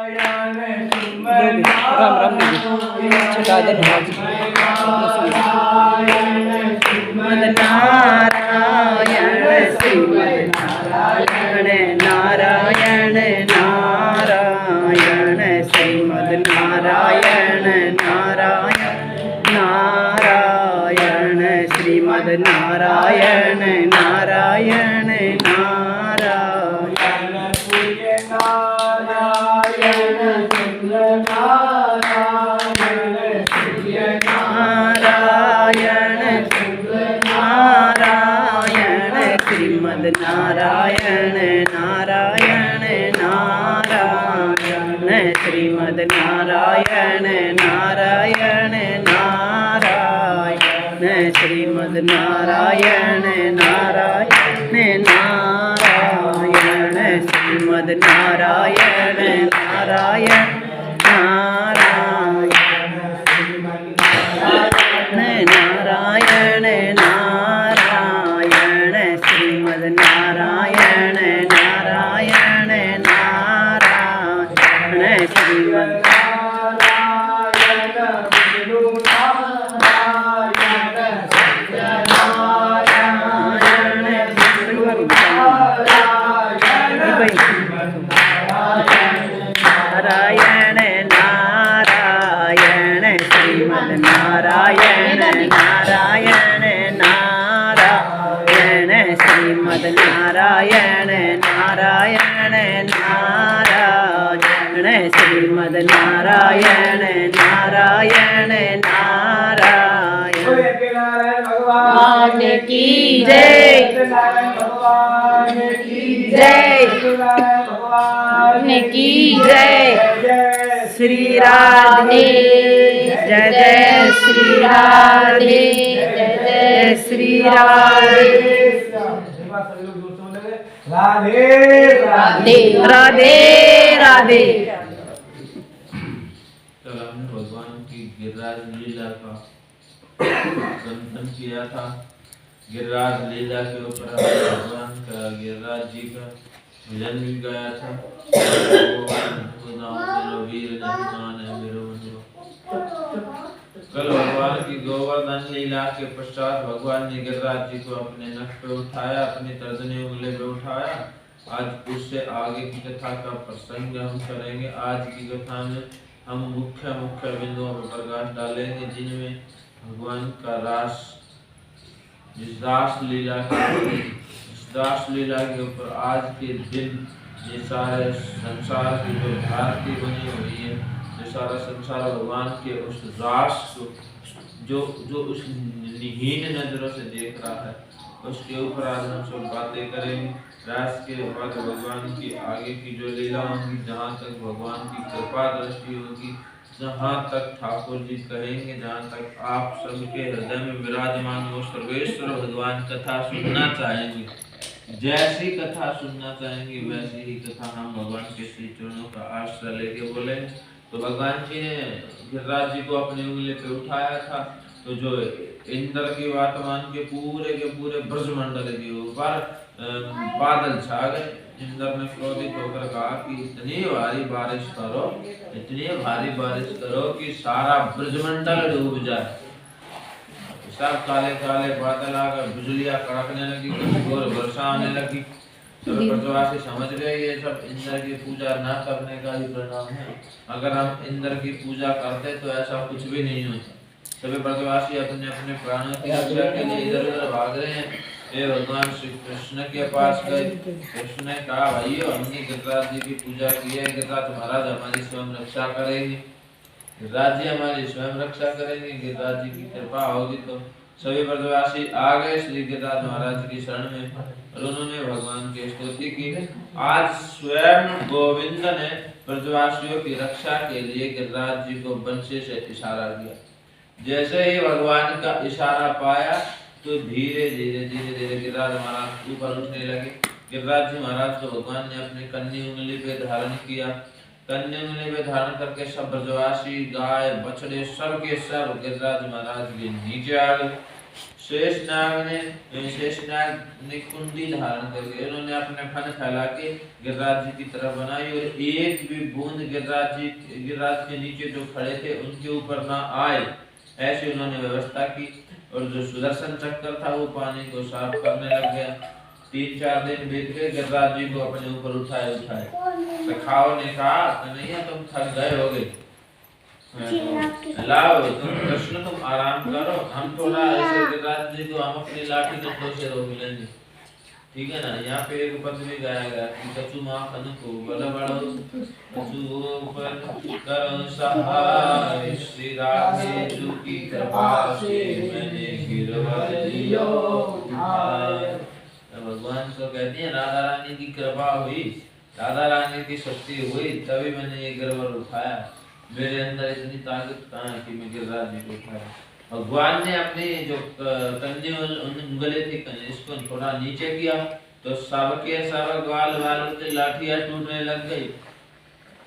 राम राम छठा दिन श्रीमद नारायण श्रीमद नारायण नारायण नारायण श्रीमद नारायण नारायण नारायण श्रीमद नारायण नारायण नारायण श्रीमद नारायण नारायण नारायण श्रीमद नारायण नारायण नारायण श्रीमद नारायण नारायण नारायण श्रीमद नारायण नारायण नारायण नारायण नारायण श्रीमद नारायण नारायण नारायण श्रीमद नारायण नारायण श्रीमद नारायण नारायण नारायण श्रीमद नारायण नारायण नारायण श्रीमद नारायण नारायण नारायण भगवान की जय भगवान की जय भगवान की जय श्री राधे जय जय श्री राधे जय जय श्री राधे राधे राधे राधे राधे। कल हमने भगवान की गिरिराज लीला का चिंतन किया था। गिरिराज लीला के ऊपर भगवान का गिरिराज जी का भजन भी गाया था। कल भगवान की गोवर्धन लीला के पश्चात भगवान ने गिरिराज जी को अपने नख पे उठाया, अपनी तर्जनी उंगली पे उठाया। आज उससे आगे की कथा का प्रसंग हम करेंगे। आज की कथा में हम मुख्य बिंदुओं पर प्रकाश डालेंगे, जिनमें भगवान का रास दास लीला के ऊपर आज के दिन ये सारे संसार की जो भारती बनी हुई है, ये सारा संसार भगवान के उस रास को जो उस हीन नजरों से देख रहा है, उसके ऊपर आज हम सब बातें करेंगे। रास के बाद भगवान की आगे की जो लीला होगी, जहाँ तक भगवान की कृपा दृष्टि होगी, जहाँ तक ठाकुर जी कहेंगे, जहाँ तक आप सबके हृदय में विराजमान वो सर्वेश्वर भगवान कथा सुनना चाहेंगे, जैसी कथा सुनना चाहेंगे वैसी ही कथा हम भगवान के श्री चरणों का आश्रय लेके बोले। तो भगवान जी ने गिरिराज जी को अपनी उंगली पे उठाया था, तो जो इंद्र की वर्तमान के पूरे ब्रजमंडल के ऊपर बादल छा गए। इंद्र ने क्रोधित होकर कहा कि इतनी भारी बारिश करो कि सारा ब्रजमंडल डूब जाए। सब काले काले बादल आ गए, बिजलियां कड़कने लगी, घोर वर्षा आने लगी। सब ब्रजवासी समझ गए ये सब इंद्र की पूजा ना करने का ही परिणाम है। अगर हम इंद्र की पूजा करते तो ऐसा कुछ भी नहीं होता। सभी ब्रजवासी अपने अपने प्राणों की रक्षा के लिए इधर उधर भाग रहे हैं। ये भगवान श्री कृष्ण के पास गए। कृष्ण ने कहा, भाइयों हमने गिरिराज जी की पूजा की है, गिरिराज महाराज हमारी स्वयं रक्षा करेंगे, गिरिराज जी हमारी स्वयं रक्षा करेंगे, गिरिराज जी की कृपा होगी। तो सभी ब्रजवासी आ गए श्री गिरिराज महाराज की शरण में और उन्होंने भगवान की स्तुति की। आज स्वयं गोविंद ने ब्रजवासियों की रक्षा के लिए गिरिराज जी को बंशी से इशारा किया। जैसे ही भगवान का इशारा पाया तो धीरे धीरे गिरिराज महाराज ऊपर उठने लगे। गिरिराज जी महाराज को भगवान ने अपनी कन्नी उंगली पे धारण किया। कन्नी उंगली पे धारण करके सब ब्रजवासी गाय बछड़े सब के सब गिरिराज महाराज के नीचे आ गए। शेषनाग ने कुंडी धारण करके उन्होंने अपने फन फैला के गिरिराज जी की तरफ बनाई और एक भी बूंद गिरिराज के नीचे जो खड़े थे उनके ऊपर ना आए, ऐसी उन्होंने व्यवस्था की। और जो सुदर्शन चक्र था वो पानी को साफ करने लग गया। 3-4 दिन बीत गए, गिरिराज जी को अपने ऊपर उठाए। सखाओं ने कहा कन्हैया तुम थक गए होगे, लाओ कृष्ण तुम आराम करो, हम थोड़ा ऐसे गिरिराज जी को हम अपनी लाठी डंडों से रोक लेंगे, ठीक है ना। यहाँ पे एक पद भी गाया गया कि कछु माखन को बल बड़ो कछु पर करो सहाय, श्री राधे जी की कृपा से मैंने गिरवर लियो उठाए। भगवान को कहती है राधा रानी की कृपा हुई, राधा रानी की शक्ति हुई, तभी मैंने ये गिरवर उठाया। मेरे अंदर इतनी ताकत कहाँ है कि मैं गिरिराज जी को उठाया। भगवान ने अपने जो कंधे उंगली थी इसको थोड़ा नीचे किया तो सबके सब ग्वाल वालों की लाठियां टूटने लग गई,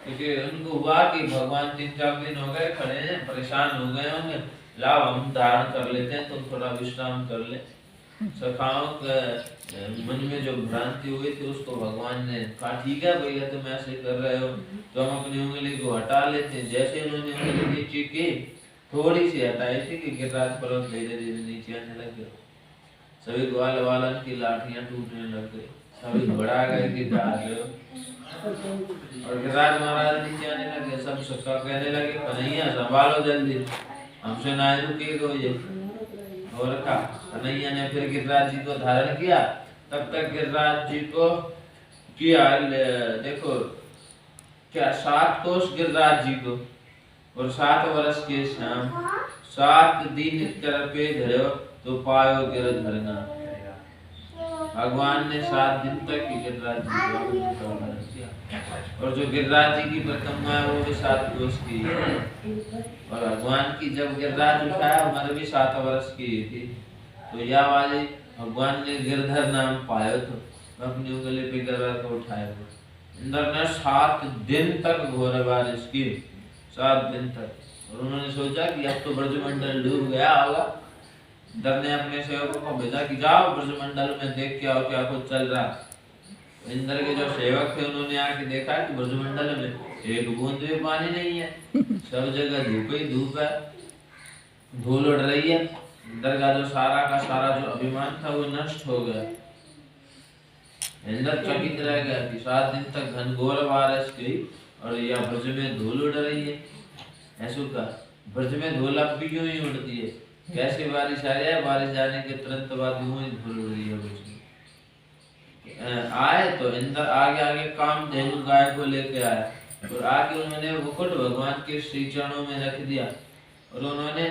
क्योंकि उनको हुआ कि भगवान 3-4 दिन हो गए खड़े हैं, परेशान हो गए होंगे, लाओ हम धारण कर लेते हैं, तुम थोड़ा विश्राम कर ले। सखाओं के मन में जो भ्रांति हुई थी उसको भगवान ने कहा ठीक है भैया तुम ऐसे कर रहे हो तो हम अपनी उंगली को हटा लेते हैं। जैसे उन्होंने उंगली नीचे की, थोड़ी सी हटाई थी कि गिरिराज पर्वत धीरे धीरे नीचे आने लग गया। सभी ग्वाल वालन की लाठियां टूटने लग गई, सभी घबरा गए कि जा रहे हो, और गिरिराज महाराज नीचे आने लगे। सब सबका कहने लगे कन्हैया संभालो जल्दी, हमसे ना रुकेगा ये। और कन्हैया ने फिर गिरिराज जी को धारण किया। तब तक गिरिराज जी को किया देखो क्या 7 कोष गिरिराज जी को, और 7 वर्ष के शाम 7 दिन कर पे धरो तो पायो गिरधरना। भगवान ने 7 दिन तक गिरिराज जी को धारण किया, और जो गिरिराज जी की प्रतिमा है वो भी 7 कोष की है। और भगवान की जब गिरिराज उठाया उम्र भी 7 वर्ष की थी, तो यह वाले भगवान ने गिरधर नाम पाया तो अपनी उंगली पे गिरधर को उठाया। इंद्र ने 7 दिन तक घोर बारिश की, 7 दिन तक, और उन्होंने सोचा कि अब तो ब्रजमंडल डूब गया होगा। इंद्र ने अपने सेवकों को भेजा कि जाओ ब्रजमंडल में देख के आओ क्या कुछ चल रहा। इंद्र के जो सेवक थे उन्होंने आके देखा कि ब्रजमंडल में एक बूंद भी पानी नहीं है, सब जगह धूप ही धूप है, धूल उड़ रही है। इंद्र का जो सारा जो अभिमान था वो नष्ट हो गया। इंद्र चकित रह गया कि 7 दिन तक घनघोर बारिश की और यह ब्रज में धूल उड़ रही है। ऐसो का ब्रज में धूल अब भी यूं ही उड़ती है, कैसे बारिश आ रही है, बारिश जाने के तुरंत बाद यूं ही धूल उड़ रही है ब्रज में। आए तो इंद्र आगे आगे कामधेनु गाय को लेके आया, और आके उन्होंने मुकुट भगवान के श्री चरणों में रख दिया, और उन्होंने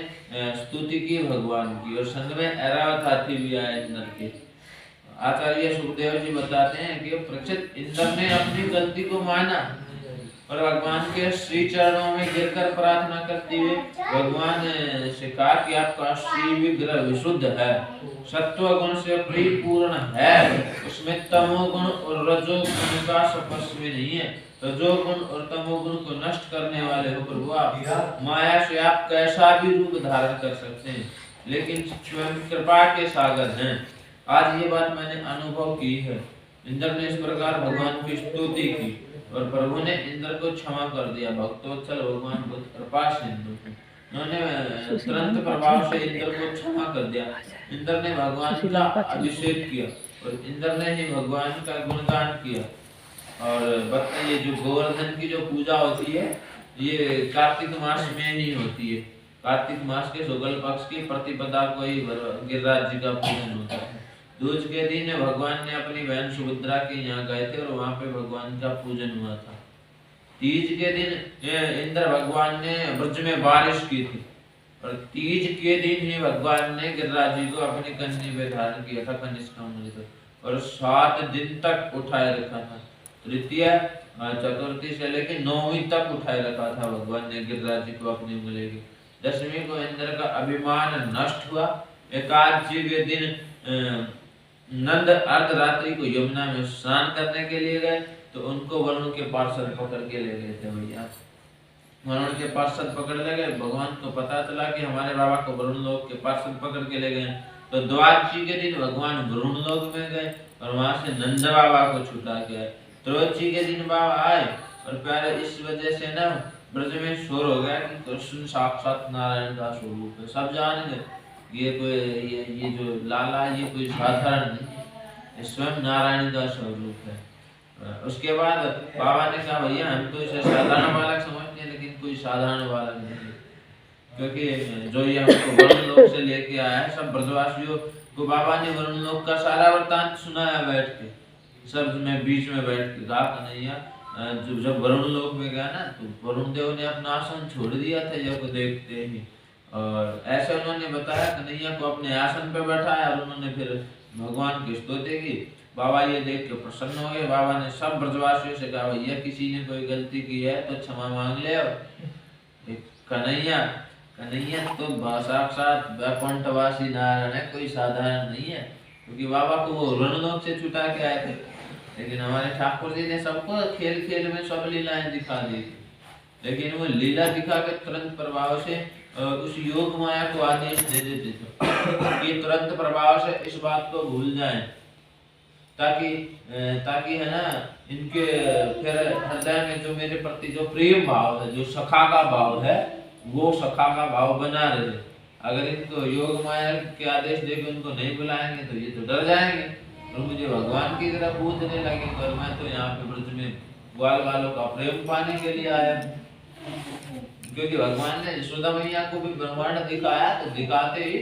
स्तुति की भगवान की, और संग में ऐरावत हाथी भी आए इंद्र के। आचार्य सुखदेव जी बताते हैं कि परीक्षित इंद्र ने अपनी गलती को माना और भगवान के श्री चरणों में गिरकर प्रार्थना करते हुए भगवान से कहा कि आपका श्री विग्रह विशुद्ध है, सत्व गुण से परिपूर्ण है, उसमें तमोगुण और रजोगुण का स्पर्श भी नहीं है। रजोगुण और तमोगुण को नष्ट करने वाले हो प्रभु आप, माया से आप कैसा भी रूप धारण कर सकते हैं, लेकिन स्वयं कृपा के सागर हैं। आज ये बात मैंने अनुभव की है। इंद्र ने इस प्रकार भगवान की स्तुति की और प्रभु ने इंद्र को क्षमा कर दिया। भक्तोत्सल भगवान बुद्ध कृपा सिंधु, उन्होंने तुरंत प्रभाव से इंद्र को क्षमा कर दिया। इंद्र ने भगवान का अभिषेक किया और इंद्र ने ही भगवान का गुणगान किया। और बताइए जो गोवर्धन की जो पूजा होती है ये कार्तिक मास में ही होती है। कार्तिक मास के शुक्ल पक्ष की प्रतिपदा को ही गिरिराज जी का पूजन होता है। दूज के दिन भगवान ने अपनी बहन सुभद्रा के यहाँ गए थे और वहाँ पे भगवान का पूजन हुआ था। तीज के दिन इंद्र भगवान ने ब्रज में बारिश की थी और तीज के दिन ही भगवान ने गिरिराज जी को अपनी कन्नी पे धारण किया था कनिष्ठा उंगली तक और 7 दिन तक उठाए रखा था। तृतीय चतुर्थी से लेकर 9वीं तक उठाए रखा था भगवान ने गिरिराज जी को अपनी उंगली की। 10वीं को इंद्र का अभिमान नष्ट हुआ। एकादशी के दिन नंद अर्धरात्रि को यमुना में स्नान करने के लिए गए तो उनको वरुण के पार्षद पकड़ के ले गए थे भैया। वरुण के पार्षद पकड़ ले गए। भगवान को पता चला कि हमारे बाबा को वरुण लोग के पार्षद पकड़ के ले गए। तो द्वादशी के दिन भगवान वरुण लोक में गए और वहां से नंद बाबा को छुटा के आए। त्रयोदशी के दिन बाबा आए और प्यारे इस वजह से ना ब्रज में शोर हो गया कि कृष्ण साक्षात नारायण का स्वरूप है। सब जान गए ये कोई ये जो लाला ये कोई साधारण नहीं, ये स्वयं नारायण का स्वरूप है। उसके बाद बाबा ने कहा भैया हम तो इसे साधारण बालक समझते हैं लेकिन कोई साधारण बालक नहीं है, क्योंकि जो ये हमको वरुण लोक से लेके आया है सब ब्रजवासियों को बाबा ने वरुण लोक का सारा वृतांत सुनाया बैठ के, सब में बीच में बैठ के कहा कन्हैया जब वरुण लोक में गया ना तो वरुण देव ने अपना आसन छोड़ दिया था यज्ञ को देखते ही, और ऐसे उन्होंने बताया कन्हैया को अपने आसन पर बैठाया और उन्होंने फिर भगवान की स्तुति की। बाबा ये देख के प्रसन्न हो गए। बाबा ने सब ब्रजवासियों से कहा भैया किसी ने कोई गलती की है तो क्षमा मांग ले। कन्हैया कन्हैया तो साक्षात वैकुंठवासी नारायण है, कोई साधारण नहीं है, क्योंकि बाबा को वो रणलोक से छुटा के आए थे। लेकिन हमारे ठाकुर जी ने सबको खेल खेल में सब लीलाएं दिखा दी थी, लेकिन वो लीला दिखा के तुरंत प्रभाव से उस योग माया को आदेश दे देते थे कि तुरंत प्रभाव से इस बात को भूल जाएं, ताकि है ना इनके फिर हृदय में जो मेरे प्रति जो प्रेम भाव है, जो सखा का भाव है, वो सखा का भाव बना रहे। अगर इनको योग माया के आदेश देकर उनको नहीं बुलाएंगे तो ये तो डर जाएंगे और मुझे भगवान की तरफ कूदने लगेंगे, और मैं तो यहाँ पे ब्रज में ग्वाल वालों का प्रेम पाने के लिए आया, क्योंकि भगवान ने यशोदा मैया को भी ब्रह्मांड दिखाया, तो दिखाते ही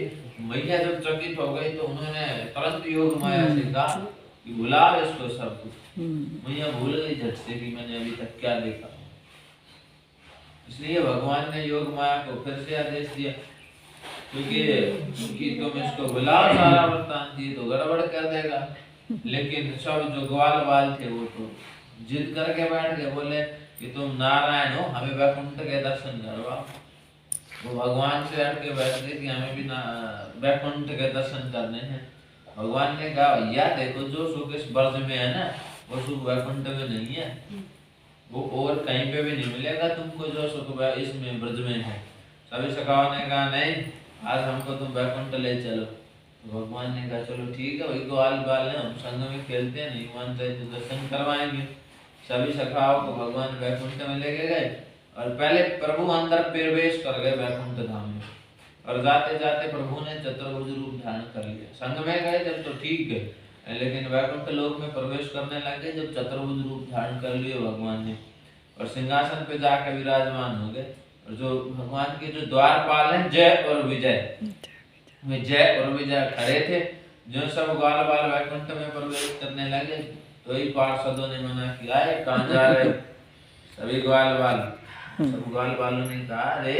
मैया जब चकित हो गई तो उन्होंने तुरंत योग माया से कहा कि बुलाओ इसको सब कुछ। मैया भूल गई झट से कि मैंने अभी तक क्या देखा, इसलिए भगवान ने योग माया को फिर से आदेश दिया, क्योंकि तुम इसको बुलाओ सारा वृत्तांत ये तो गड़बड़ कर देगा। लेकिन सब जो ग्वाल बाल थे वो तो जिद करके बैठ गए, बोले कि तुम नारायण हो, हमें वैकुंठ के दर्शन करवाओ। वो भगवान से हट के बैठ गए कि हमें भी वैकुंठ के दर्शन करने हैं। भगवान ने कहा भैया देखो जो सुख इस ब्रज में है ना वो सुख वैकुंठ में नहीं है, वो और कहीं पे भी नहीं मिलेगा तुमको जो सुख इसमें ब्रज में है। सभी सखाओं ने कहा नहीं आज हमको तुम वैकुंठ ले चलो। तो भगवान ने कहा चलो ठीक है, वही ग्वाल बाल है, हम संग में खेलते हैं, नहीं मानते तो दर्शन करवाएंगे। सभी सखाओं को भगवान वैकुंठ में लेके गए और पहले प्रभु अंदर प्रवेश कर गए वैकुंठ धाम में, और जाते जाते प्रभु ने चतुर्भुज रूप धारण कर लिया। संग में गए जब तो ठीक है, लेकिन वैकुंठ लोक में प्रवेश करने लगे जब चतुर्भुज रूप धारण कर लिए भगवान ने, और सिंहासन पे जाकर विराजमान हो गए। और जो भगवान के जो द्वारपाल हैं जय और विजय, वे जय और विजय खड़े थे। जो सब ग्वाल बाल वैकुंठ में प्रवेश करने लगे तो ही पार्षदों ने मना किया है कहाँ जा रहे सभी ग्वाल बाल। सब ग्वाल बालों ने कहा अरे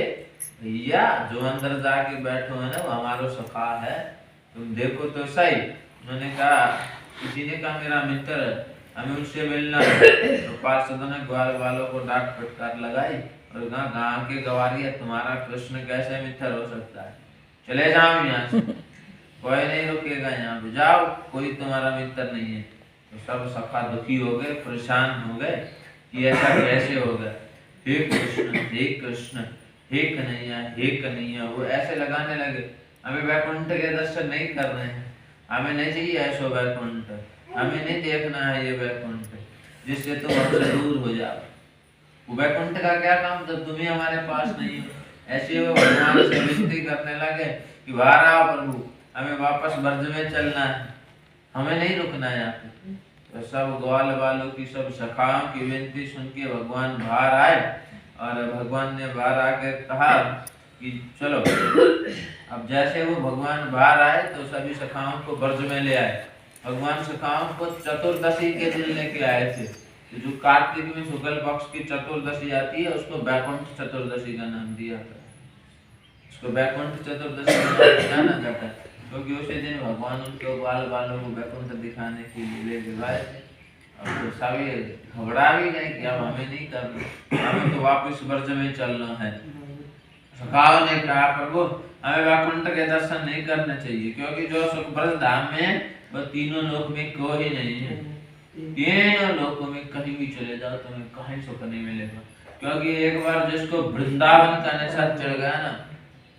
भैया जो अंदर जाके बैठो है ना वो हमारा सखा है, तुम देखो तो सही। उन्होंने कहा किसी ने कहा मेरा मित्र हमें उससे मिलना है। तो पार्षदों ने ग्वाल बालों को डांट फटकार लगाई और कहा गांव के गवारिया तुम्हारा कृष्ण कैसे मित्र हो सकता है, चले जाओ यहाँ से, कोई नहीं रुकेगा यहाँ पे, जाओ कोई तुम्हारा मित्र नहीं है। तो सब सखा दुखी हो गए, परेशान हो गए कि ऐसा कैसे होगा। हे कृष्ण हे कन्हैया, वो ऐसे लगाने लगे हमें वैकुंठ के दर्शन नहीं करने हैं, हमें नहीं चाहिए ऐसा वैकुंठ, हमें नहीं देखना है ये वैकुंठ जिससे तुम हमसे दूर हो जाओ। वो वैकुंठ का क्या काम जब तुम्हें हमारे पास नहीं हो। ऐसे वो भगवान से विनती करने लगे कि बाहर आओ प्रभु, हमें वापस ब्रज में चलना है, हमें नहीं रुकना है यहाँ पे। तो सब ग्वाल बालों की सब सखाओं की विनती सुन के भगवान बाहर आए, और भगवान ने बाहर आके कहा कि चलो। अब जैसे वो भगवान बाहर आए तो सभी सखाओं को ब्रज में ले आए। भगवान सखाओं को चतुर्दशी के दिन लेके आए थे। तो जो कार्तिक में शुक्ल पक्ष की चतुर्दशी आती है उसको वैकुंठ चतुर्दशी का नाम दिया था। उसको वैकुंठ चतुर्दशी का नाम जाना जाता है क्योंकि उसी दिन भगवान उनके ग्वाल बालों को वैकुंठ दिखाने के लिए लेके आए थे। अब तो सभी घबरा भी गए कि अब हमें नहीं करना, हमें तो वापस ब्रज में चलना है। सखाओं ने कहा प्रभु हमें वैकुंठ के दर्शन नहीं करने चाहिए, क्योंकि जो सुख ब्रज धाम में वह तीनों लोक में कोई नहीं है। तीनों लोकों में कहीं भी चले जाओ तुम्हें कहीं सुख नहीं मिलेगा, क्योंकि एक बार जिसको वृंदावन का नशा चढ़ गया ना,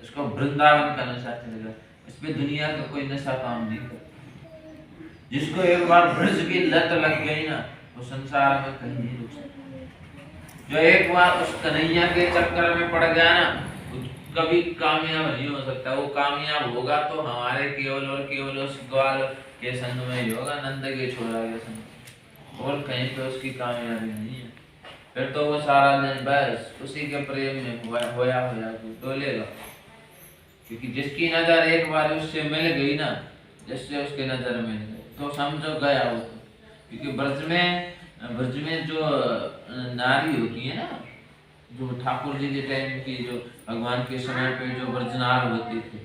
उसको वृंदावन का नशा चढ़ गया। इस पे दुनिया का कोई नशा काम नहीं करता। जिसको एक बार ब्रज की लत लग गई ना, वो संसार में कहीं नहीं रुक सकता। जो एक बार उस कन्हैया के चक्कर में पड़ गया ना, वो कभी कामयाब नहीं हो सकता। वो कामयाब होगा तो हमारे केवल और केवल उस ग्वाल के संग में ही होगा, नंद के छोरा के संग, और कहीं पे उसकी कामयाबी नहीं है। फिर तो वो सारा दिन बस उसी के प्रेम में होया डोलेगा। क्योंकि जिसकी नजर एक बार उससे मिल गई ना, जिससे उसके नजर मिल गई तो समझो गया वो। क्योंकि ब्रज में जो नारी होती है ना, जो ठाकुर जी के टाइम की, जो भगवान के समय पे जो ब्रजनार होती थी,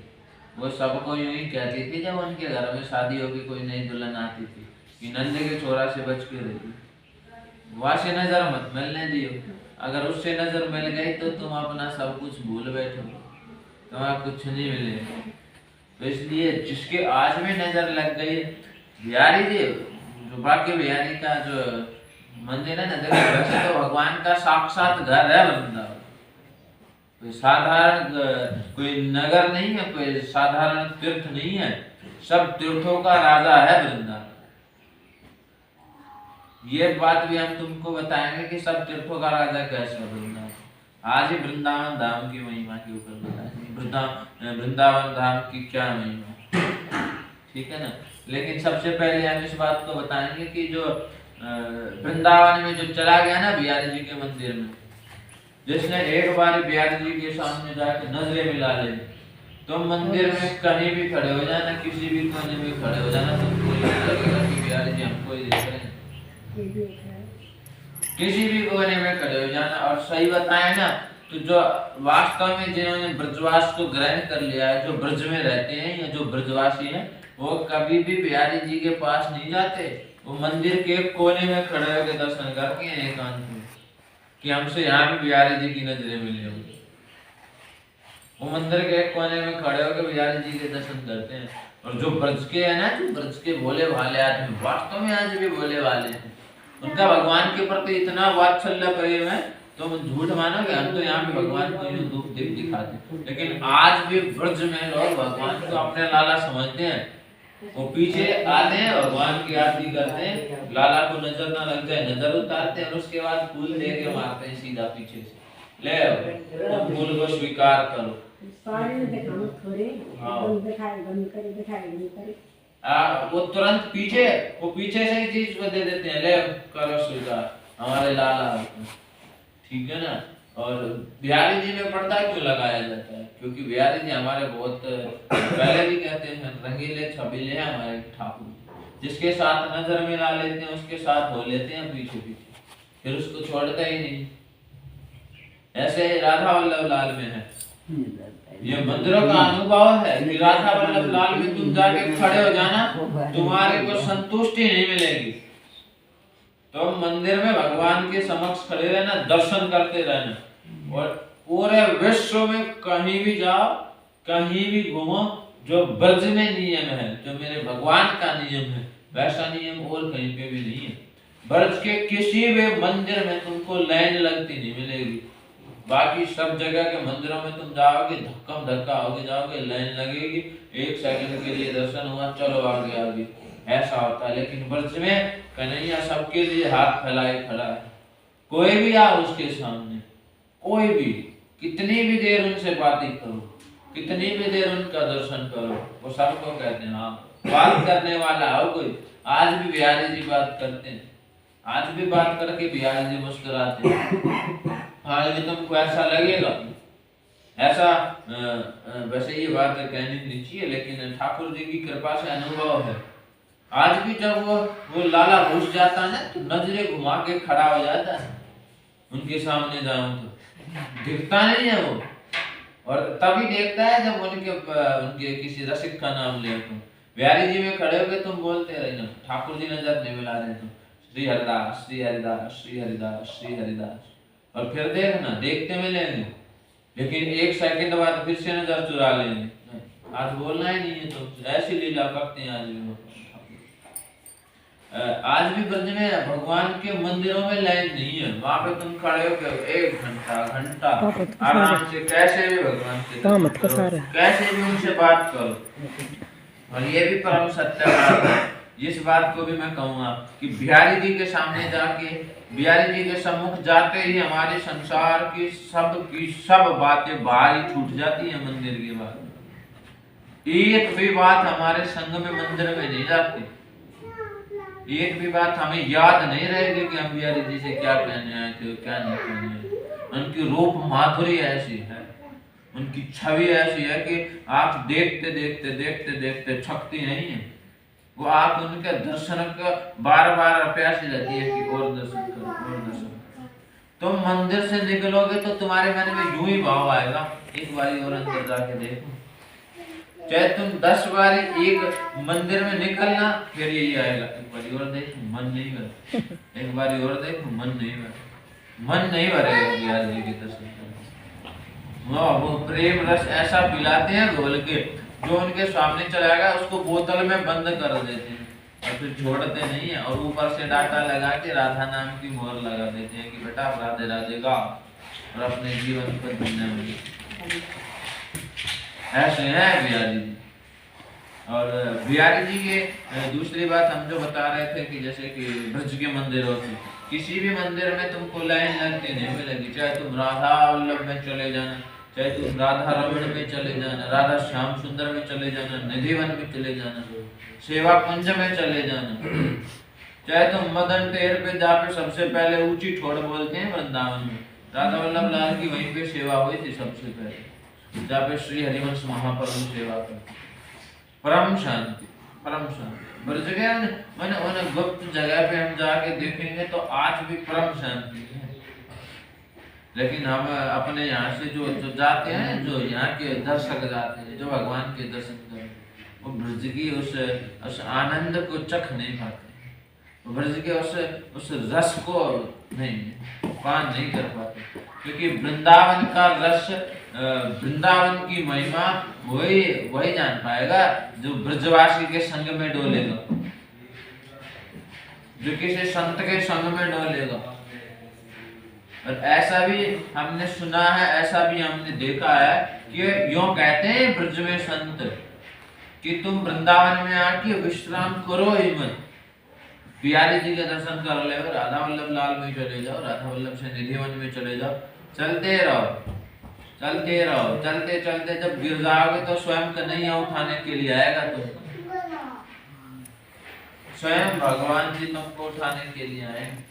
वो सबको यूं ही कहती थी जब उनके घर में शादी होगी, कोई नई दुल्हन आती थी, कि नंदे के छोरा से बच के रही, वहां से नजर मत मिलने दियो। अगर उससे नजर मिल गई तो तुम अपना सब कुछ भूल बैठो, तुम्हारा कुछ नहीं मिलेगा। तो इसलिए जिसके आज में नजर लग गई, बिहारी जी जो बाकी बिहारी का जो मंदिर है ना, देखो वैसे तो भगवान का साक्षात घर है वृंदावन। कोई साधारण कोई नगर नहीं है, कोई साधारण तीर्थ नहीं है, सब तीर्थों का राजा है वृंदावन। ये बात भी हम तुमको बताएंगे कि सब तीर्थों का राजा कैसे है वृंदावन। आज ही वृंदावन धाम की महिमा के ऊपर बताएंगे, वृंदावन धाम की क्या महिमा, ठीक है ना। लेकिन सबसे पहले हम इस बात को बताएंगे कि जो वृंदावन में जो चला गया ना बिहारी जी के मंदिर में, जिसने एक बार बिहारी जी के सामने जाकर नजरें मिला ले, तो मंदिर में कहीं भी खड़े हो जाना, किसी भी कोने में खड़े हो जाना, तुमको लगेगा कि बिहारी जी हमको ही देख रहे हैं। किसी भी कोने में खड़े हो जाना। और सही बताए ना, तो जो वास्तव में जिन्होंने ब्रजवास को ग्रहण कर लिया है, जो ब्रज में रहते हैं या जो ब्रजवासी हैं, वो कभी भी बिहारी जी के पास नहीं जाते। वो मंदिर के कोने में खड़े होकर दर्शन करके एकांत में, कि हमसे यहाँ भी बिहारी जी की नजरें मिली होंगी। वो मंदिर के एक कोने में खड़े होकर बिहारी जी के दर्शन करते हैं। और जो ब्रज के है ना, जो ब्रज के भोले भाले आदमी, वास्तव में आज भी भोले भाले हैं, उनका भगवान के प्रति इतना वात्सल्य प्रेम है, तो झूठ मानोगे, हम तो यहाँ पे भगवान को यूं दुख दिखाते, लेकिन आज भी ब्रज में लोग भगवान को अपने लाला समझते हैं। वो पीछे आते हैं, भगवान की आरती करते हैं, लाला को नजर ना लग जाए नजर उतारते हैं, और उसके बाद फूल दे के मारते हैं सीधा पीछे से, ले तुम फूल को स्वीकार करो। वो तुरंत पीछे से ही चीज को दे देते हैं, ले करो स्वीकार, हमारे लाला, ठीक है ना। और बिहारी जी में पर्दा क्यों लगाया जाता है? क्योंकि बिहारी जी हमारे बहुत पहले भी कहते हैं रंगीले छबीले हैं हमारे ठाकुर, जिसके साथ नजर मिला लेते हैं उसके साथ हो लेते हैं पीछे पीछे, फिर उसको छोड़ता ही नहीं। ऐसे राधा वल्लभ लाल में है, ये मंदिरों का अनुभव है कि राधा वल्लभ लाल में तुम जाके खड़े हो जाना, तुम्हारे को संतुष्टि नहीं मिलेगी। तो मंदिर में भगवान के समक्ष खड़े रहना, दर्शन करते रहना, और पूरे विश्व में कहीं भी जाओ, कहीं भी घूमो, जो ब्रज में नियम है, जो मेरे भगवान का नियम है, वैसा नियम और कहीं पे भी नहीं है। ब्रज के किसी भी मंदिर में तुमको लाइन लगती नहीं मिलेगी। बाकी सब जगह के मंदिरों में तुम जाओगे, धक्कम धक्का होके जाओगे, लाइन लगेगी, 1 सेकंड के लिए दर्शन हुआ, चलो आगे आगे, ऐसा होता है। लेकिन ब्रज में कन्हैया सबके लिए हाथ फैलाए खड़ा है, कोई भी आओ उसके सामने, कोई भी, कितनी भी देर उनसे बातें करो, कितनी भी देर उनका दर्शन करो, वो सबको कहते हैं हाँ बात करने वाला हो कोई। आज भी बिहारी जी बात करते हैं, आज भी बात करके बिहारी जी मुस्कुराते हैं। आज भी तुमको ऐसा लगेगा, ऐसा वैसे ये बात कहनी नहीं चाहिए, लेकिन ठाकुर जी की कृपा से अनुभव है। आज भी जब वो लाला घुस जाता है ना, तो नजरें घुमा के खड़ा हो जाता है, उनके सामने जाऊं तो दिखता नहीं है वो, और तभी देखता है जब उनके किसी रसिक का नाम ले। तुम बिहारी जी में खड़े होके तुम बोलते रहे ना, ठाकुर जी नजर नहीं मिला रहे, तुम श्री हरिदास श्री हरिदास श्री हरिदास श्री हरिदास, और फिर देखना देखते मिलेंगे, लेकिन 1 सेकंड बाद फिर से नजर चुरा लेंगे। आज बोलना ही नहीं है, तो ऐसी लीला करते हैं आज भी। आज भी ब्रज में भगवान के मंदिरों में लाइन नहीं है। वहां पे तुम खड़े हो के 1 घंटा आराम से कैसे भी भगवान के दर्शन करो, कैसे भी उनसे बात करो। और ये भी परम सत्य बात है। इस बात को भी मैं कहूंगा कि बिहारी जी के सामने जाके, बिहारी जी के सम्मुख जाते ही हमारे संसार की सब बातें बाहर ही छूट जाती है। मंदिर की बात, एक भी बात हमारे संग में मंदिर में नहीं जाती। एक भी बात हमें याद नहीं रहेगी कि हम बिहारी जी से क्या कहने आए थे, क्या नहीं कहने आए। उनकी रूप माधुरी ऐसी है, उनकी छवि ऐसी है कि आप देखते देखते देखते देखते थकती नहीं है। वो आप उनके दर्शन का बार बार प्यासी रहती है कि और दर्शन करो, और दर्शन करो। तुम मंदिर से निकलोगे तो तुम्हारे मन में यूं ही भाव आएगा, एक बारी और अंदर जाके देखो। चाहे तुम 10 बार एक मंदिर में निकलना, फिर यही आएगा, एक बारी और देखो मन नहीं भरे, एक बारी और देखो मन नहीं भरे, मन नहीं भरेगा बिहारी जी के दर्शन करने। वो प्रेम रस ऐसा पिलाते हैं घोल के, जो उनके सामने चलाएगा उसको बोतल में बंद कर देते हैं और फिर छोड़ते नहीं है। और ऊपर से डाटा लगा के राधा नाम की मोहर लगा देते हैं कि बेटा राधे राधे गा और अपने जीवन को जीने में। ऐसे हैं बिहारी जी। और बिहारी जी के दूसरी बात हम जो बता रहे थे कि जैसे कि ब्रज के मंदिरों की, किसी भी मंदिर में तुमको लाइन लगती नहीं मिलेगी। चाहे तुम राधा वल्लभ में चले जाना, चाहे तुम राधा रमण में चले जाना, राधा श्याम सुंदर में चले जाना, निधिवन में चले जाना, सेवा कुंज में चले जाना, चाहे तुम मदन टेर पे जाके सबसे पहले ऊंची ठोड़ बोलते हैं वृंदावन में, राधा वल्लभ लाल की वहीं पे सेवा हुई थी सबसे पहले, जहाँ पे श्री हरिवंश महाप्रभु सेवा करते। परम शांति, परम शांति। ब्रज के मैंने उन गुप्त जगह पे हम जाके देखेंगे तो आज भी परम शांति है। लेकिन हम अपने यहाँ से जो जाते हैं, जो यहाँ के दर्शक जाते हैं, जो भगवान के दर्शन करते हैं, वो ब्रज की उस आनंद को चख नहीं पाते, वो ब्रज के उस रस को नहीं पान नहीं कर पाते। क्योंकि वृंदावन का रस, वृंदावन की महिमा वही जान पाएगा जो ब्रजवासी के संग में डोलेगा, जो किसी संत के संग में डोलेगा। और ऐसा भी हमने सुना है, ऐसा भी हमने देखा है कि यूं कहते हैं ब्रज में संत कि तुम वृंदावन में आके विश्राम करो ही मत, बिहारी जी के दर्शन कर ले, राधा वल्लभ लाल में चले जाओ, राधा वल्लभ से निधिवन में चले जाओ, चलते रहो, चलते रहो, चलते चलते जब गिर जाओगे तो स्वयं कन्हैया उठाने के लिए आएगा। तुम स्वयं भगवान जी तुमको उठाने के लिए आएंगे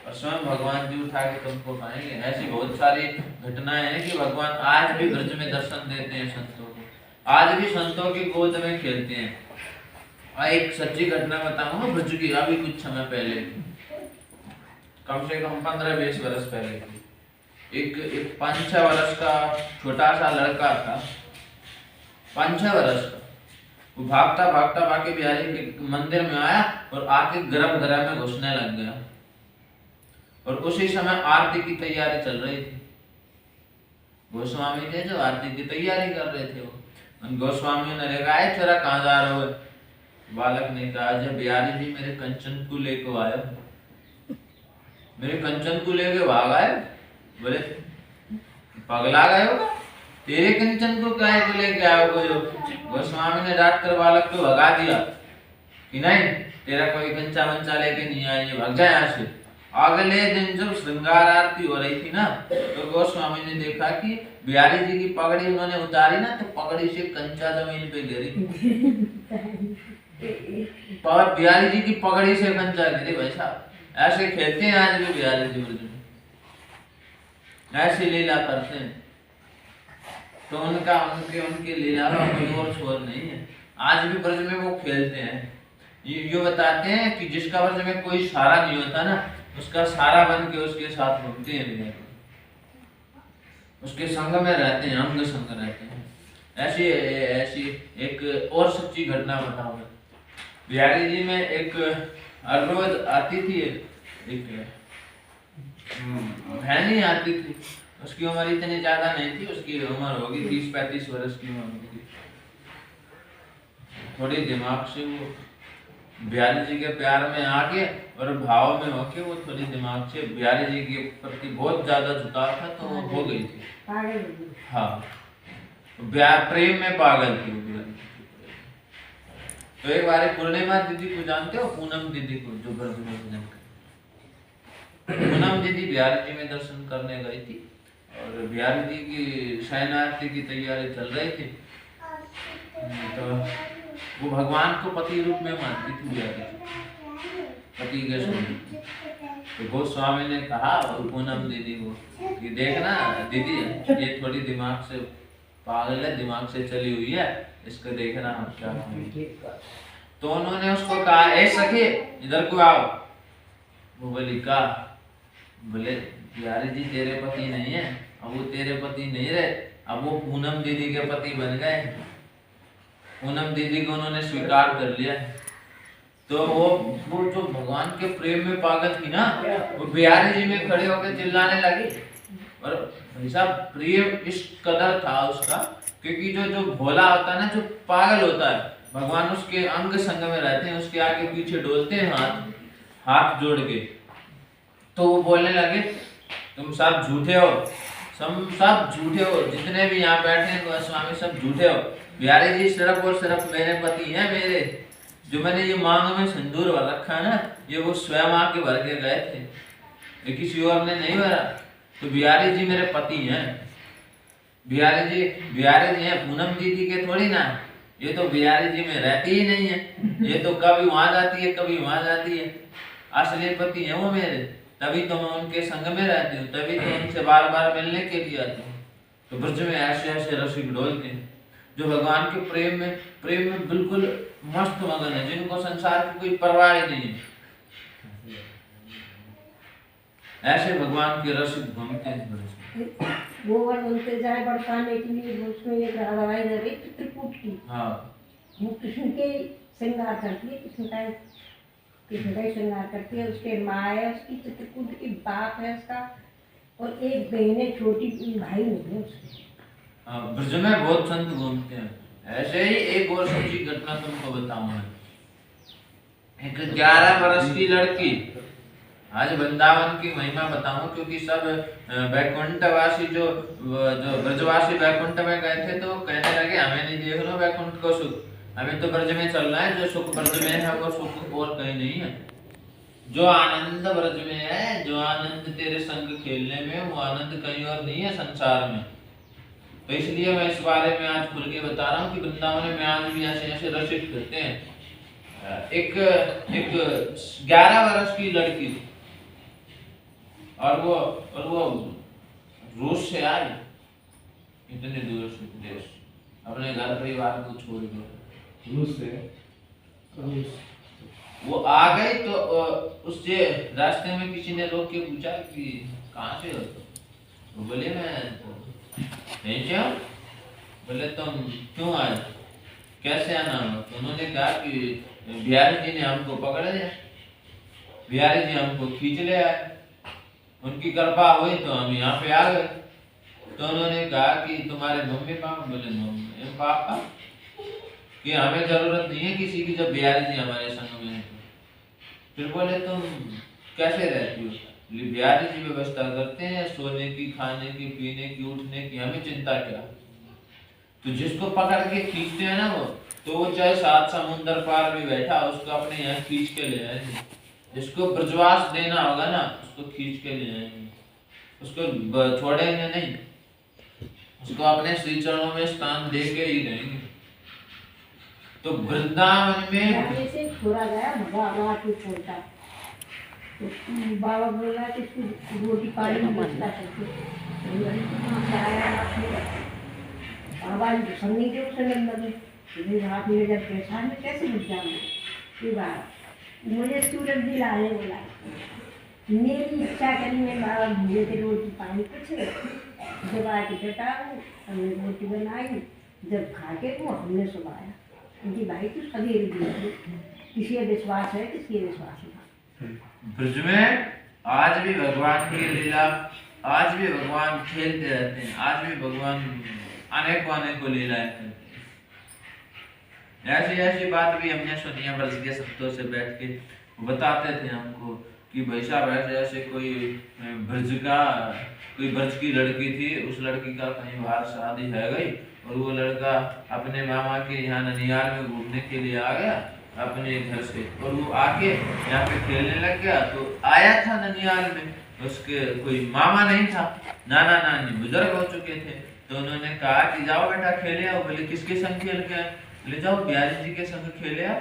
और स्वयं भगवान जी उठा के तुमको उठाएंगे। ऐसी बहुत सारी घटनाएं हैं कि भगवान आज भी ब्रज में दर्शन देते हैं संतों को, आज भी संतों की गोद में खेलते हैं। एक सच्ची घटना बताऊंगा ब्रज की, अभी कुछ समय पहले, कम से कम 15-20 वर्ष पहले की। एक 5-6 वर्ष का छोटा सा लड़का था, 5-6 वर्ष का। वो भागता भागता बाकी बिहारी के मंदिर में आया और आके गर्भगृह में घुसने लग गया। और उसी समय आरती की तैयारी चल रही थी। गोस्वामी थे जो आरती की तैयारी कर रहे थे। उन गोस्वामियों ने देखा, है तेरा कहाँ जा रहे हो? बालक ने कहा, जब बिहारी जी मेरे कंचन को लेकर आए, मेरे कंचन को लेके भाग आए। बोले पगला गए हो, तेरे कंचन को काहे को लेके आए हो? जो गोस्वामी ने डांट कर बालक को भगा दिया कि नहीं, तेरा कोई कंचा वंचा लेके नहीं आए, भाग जाए यहाँ से। अगले दिन जब श्रृंगार आरती हो रही थी ना, तो गोस्वामी ने देखा कि बिहारी जी की पगड़ी उन्होंने उतारी ना, तो पगड़ी से कंचा जमीन पे गिरी। और बिहारी जी की पगड़ी से कंचा गिरी। भाई साहब, ऐसे खेलते हैं आज भी बिहारी जी ब्रज में, ऐसी लीला करते हैं। तो उनकी लीला का कोई और छोर नहीं है। आज भी ब्रज में वो खेलते हैं। ये बताते हैं कि जिसका ब्रज में कोई सहारा नहीं होता ना, उसका सहारा बन के उसके साथ घूमते हैं, उसके संग में रहते हैं, अंग संग रहते हैं। ऐसी एक और सच्ची घटना बताऊं। बिहारी जी में एक हर रोज आती थी एक बहनी आती थी। उसकी उम्र इतनी ज्यादा नहीं थी, उसकी उम्र होगी 30-35 वर्ष की उम्र होगी। थोड़ी दिमाग से वो बिहारी जी के प्यार में आके और भाव में होके वो थोड़ी दिमाग से बिहारी जी के प्रति बहुत ज्यादा झुकाव था, तो वो हो गई थी। हाँ, प्रेम में पागल थी वो बिहारी जी। तो एक बार पूर्णिमा दीदी को जानते हो, पूनम दीदी को, जो ब्रज में भजन करती। पूनम दीदी बिहारी जी में दर्शन करने गई थी और बिहारी जी की शयनार्थी की तैयारी चल रही थी। तो वो भगवान को पति रूप में मानती थी बिहारी जी, पति के स्वरूप। तो गोस्वामी ने कहा पूनम दीदी को कि देखना दीदी, ये थोड़ी दिमाग से पागल है, दिमाग से चली हुई है, इसको देखना हम क्या करेंगे। तो उन्होंने उसको कहा, ए सखी इधर को आओ। वो बोली का, बोले बिहारी जी तेरे पति नहीं है, अब वो तेरे पति नहीं रहे, अब वो पूनम दीदी के पति बन गए। पूनम दीदी को उन्होंने स्वीकार कर लिया। तो वो जो भगवान के प्रेम में पागल थी ना, वो बिहारी जी में खड़े होकर चिल्लाने लगी। और भाई साहब प्रेम इस कदर था उसका, क्योंकि जो भोला होता है ना, जो पागल होता है, भगवान उसके अंग संग में रहते हैं, उसके आगे पीछे डोलते हैं हाथ जोड़ के। तो वो बोलने लगे तुम सब झूठे हो, सब झूठे हो, जितने भी यहाँ बैठे हैं गोस्वामी सब झूठे हो। बिहारी जी सिर्फ और सिर्फ मेरे पति हैं, मेरे जो मैंने ये मांग में सिंदूर भर रखा है ना, ये वो स्वयं आके भर के गए थे, ये किसी और ने नहीं भरा। तो बिहारी जी मेरे पति हैं। बिहारी जी हैं, पूनम दीदी के थोड़ी ना। ये तो बिहारी जी में रहती ही नहीं है, ये तो कभी वहां जाती है कभी वहां जाती है। असली पति है वो मेरे, तभी तो मैं उनके संग में रहती हूँ, तभी तो उनसे बार बार मिलने के लिए आती हूँ। तो ब्रज में ऐसे ऐसे रसिक डोलते हैं जो भगवान के प्रेम में बिल्कुल मस्त मगन है, जिनको संसार की कोई परवाह ही नहीं है। ऐसे भगवान के रसिक घूमते हैं। गोवर उनसे जाए बरसाने के लिए उसमें एक राधाबाई रही चित्रकूट की। हाँ, वो कृष्ण के श्रृंगार करती है, कृष्ण का श्रृंगार करती है। उसके माँ है उसकी, चित्रकूट की बाप है उसका, और एक बहन है छोटी, भाई नहीं है उसके। ब्रज में बहुत संत घूमते हैं। ऐसे ही एक और सच्ची घटना तुमको बताऊंगा। एक 11 वर्ष की लड़की, आज वृंदावन की महिमा बताऊं, क्योंकि सब वैकुंठवासी जो ब्रजवासी वैकुंठ में गए थे, तो कहने लगे हमें नहीं देख लो वैकुंठ को सुख, हमें तो ब्रज में चलना है, जो सुख ब्रज में है वो सुख और कहीं नहीं है। जो आनंद ब्रज में है, जो आनंद तेरे संग खेलने में, वो आनंद कहीं और नहीं है संसार में। तो इसलिए मैं इस बारे में आज खुल के बता रहा हूँ कि वृंदावन में आज भी ऐसे ऐसे रसिक करते हैं। एक 11 वर्ष की लड़की, और वो रूस से आई, इतने दूर से देश, अपने घर परिवार को छोड़ के रूस से वो आ गई। तो उससे रास्ते में किसी ने रोक के पूछा कि कहाँ से हो तुम? वो बोले मैं नहीं से हूँ। बोले तुम क्यों आए, कैसे आना हो? तो उन्होंने कहा कि बिहारी जी ने हमको पकड़ लिया, बिहारी जी हमको खींच ले आए, उनकी कृपा हुई तो हम यहाँ पे आ गए। तो उन्होंने कहा कि तुम्हारे मम्मी पापा? बोले मम्मी पापा कि हमें जरूरत नहीं है किसी की, जब बिहारी जी हमारे संग में है। फिर बोले तुम कैसे रहती हो? बिहारी जी व्यवस्था करते हैं सोने की, खाने की, पीने की, उठने की, हमें चिंता क्या। तो जिसको पकड़ के खींचते हैं ना, वो तो वो चाहे 7 समुंदर पार भी बैठा, उसको अपने यहाँ खींच के ले आएंगे। जिसको ब्रजवास देना होगा ना, उसको खींच के ले आएंगे, उसको छोड़ेंगे नहीं, उसको अपने श्री चरणों में स्थान दे के ही रहेंगे। तो वृंदावन में से छोड़ा गया बाबा की छोटा, तो बाबा बोला कि इसको रोटी पानी बचता करके बाबा संगी के उसने लगे हाथ में जब पैसा में कैसे बच जाऊंगा। मुझे सूरज दिलाने बोला, मेरी इच्छा करी मैं बाबा मुझे के रोटी पानी पूछे, जब आके बेटा हमने रोटी बनाई, जब खा के वो हमने सुनाया कि भाई तू सभी किसी विश्वास है किसी विश्वास नहीं। ब्रज में आज भी भगवान की लीला, आज भी भगवान खेलते रहते हैं, आज भी भगवान अनेकों लीलाएं करते हैं। ऐसी ऐसी बात भी हमने सुनी है ब्रज के संतों से बैठ के, वो बताते थे हमको कि भाई साहब ऐसे ऐसे कोई ब्रज की लड़की थी, उस लड़की का कहीं बाहर शादी है गई और वो लड़का अपने मामा के यहाँ ननिहाल में घूमने के लिए आ गया अपने घर से, और वो आके यहाँ पे खेलने लग गया। तो आया था ननिहाल में, उसके कोई मामा नहीं था, नाना नानी बुजुर्ग हो चुके थे। तो उन्होंने कहा कि जाओ बेटा खेले आओ। बोले किसके संग खेल के आए? बोले जाओ बिहारी जी के संग खेले आओ।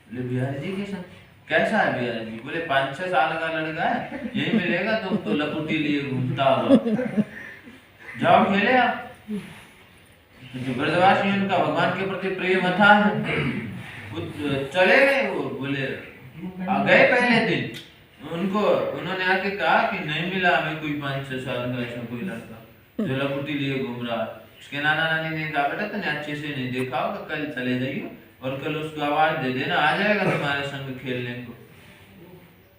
बोले बिहारी जी के संग? कैसा है बिहारी जी? बोले 5-6 साल का लड़का है, यही मिलेगा, तुम तो लपुटी लिए घूमता हो, जाओ खेले आओ। जो ब्रजवासी उनका भगवान के प्रति प्रेम था, वो चले गए। वो बोले गए पहले दिन, उन्होंने आके कहा कि नहीं मिला हमें कोई 5-6 साल का ऐसा कोई लड़का जो लपुटी लिए घूम रहा है। उसके नाना नानी ने कहा बेटा तुमने अच्छे से नहीं देखा होगा, कल चले जाइए और कल उसको आवाज दे देना, आ जाएगा तुम्हारे संग खेलने को।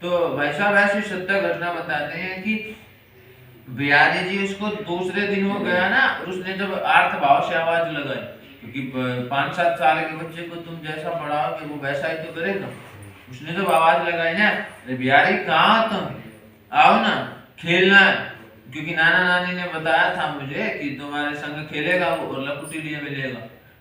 तो भाई साहब ऐसी सत्य घटना बताते हैं कि बिहारी जी उसको दूसरे दिन वो गया ना, और उसने जब अर्थ भाव से आवाज लगाई, क्योंकि 5-7 साल के बच्चे को तुम जैसा पढ़ाओगे वो वैसा ही तो करेगा। उसने जब आवाज लगाई ना, बिहारी कहाँ तुम, आओ ना खेलना है, क्योंकि नाना नानी ने बताया था मुझे कि तुम्हारे संग खेलेगा वो और लपुटी लिए मिलेगा।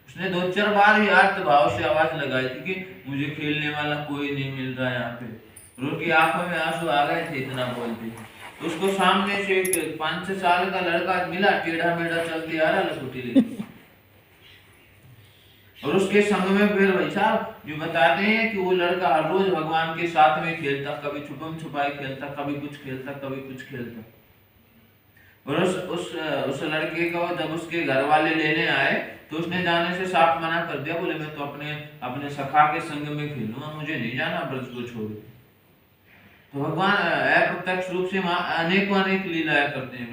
उसने 2-4 बार ही अर्थ भाव से आवाज लगाई थी कि मुझे खेलने वाला कोई नहीं मिल रहा यहाँ पे, और उनकी आंखों में आंसू आ गए थे इतना बोलते। तो उसको सामने से एक 5-6 साल का लड़का मिला, टेढ़ा मेढ़ा चलते आ रहा लपुटी लेके, और उसके संग में फिर भाई साहब जो बताते हैं कि वो लड़का हर रोज भगवान के साथ में खेलता, कभी छुपम छुपाई खेलता, कभी कुछ खेलता, कभी कुछ खेलता। और उस लड़के को जब उसके घर वाले लेने आए तो उसने जाने से साफ मना कर दिया, बोले मैं तो अपने सखा के संग में खेलूंगा, मुझे नहीं जाना ब्रज को छोड़। तो भगवान अप्रत्यक्ष रूप से अनेक लीलाएं करते हैं